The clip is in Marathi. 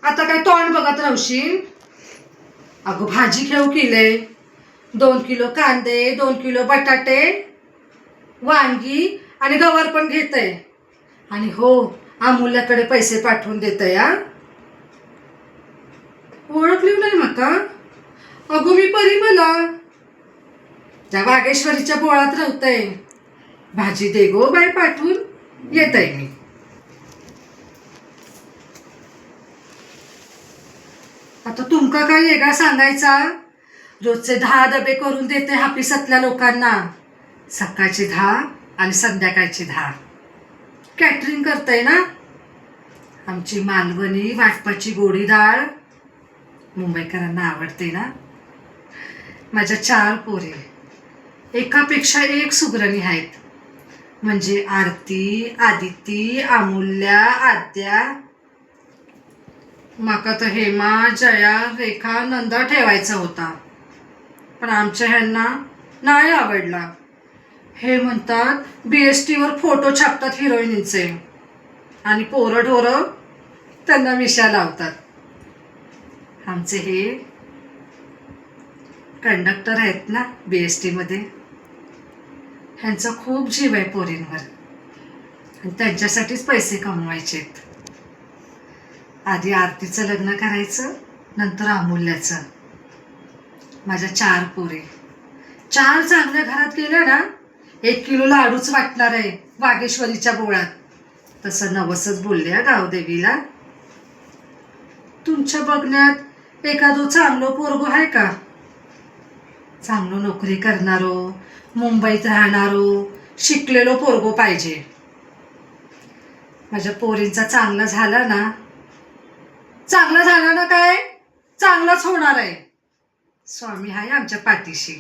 आता काय तोंड बघत राहशील? अगं भाजी घेऊ किले 2 किलो कांदे, 2 किलो बटाटे, वांगी आणि गवार पण घेतय. आणि हो, अमूल्याकडे पैसे पाठवून देतय. हा, ओळखली नाही माका? अगो मी परिमला, त्या वागेश्वरीच्या बोळात राहतय. भाजी दे गो बाय पाठवून येतय मी. आता तुमका काय वेगळा सांगायचा? रोजचे 10 डबे करून देते हापिसातल्या लोकांना. सकाळची 10 आणि संध्याकाळची 10. कॅटरिंग करतय ना. आमची मालवणी वाटपाची गोडी डाळ मुंबईकरांना आवडते ना. माझ्या 4 पोरी एकापेक्षा एक सुगरणी आहेत. म्हणजे आरती, आदिती, अमूल्या, आद्या. माका तर हेमा, जया, रेखा, नंदा ठेवायचा होता, पण आमच्या ह्यांना नाही आवडला. हे म्हणतात BST वर फोटो छापतात हिरोईनींचे आणि पोरं ढोरं त्यांना मिशा लावतात. आमचे हे कंडक्टर आहेत ना BST मध्ये, ह्यांचा खूप जीव आहे पोरींवर आणि त्यांच्यासाठीच पैसे कमवायचेत. आधी आरतीचं लग्न करायचं, नंतर अमूल्याचं. माझ्या 4 पोरी 4 चांगल्या घरात गेल्या ना, 1 किलो लाडूच वाटणार आहे वागेश्वरीच्या बोळात. तसं नवसच बोलले गावदेवीला. तुमच्या बघण्यात एखादं चांगलं पोरगो आहे का? चांगलं नोकरी करणारो, मुंबईत राहणारो, शिकलेलो पोरगो पाहिजे. माझ्या पोरींचा चांगला झाला ना, चांगला झाला ना काय, चांगलाच होणार आहे. स्वामी आहे आमच्या पाठीशी.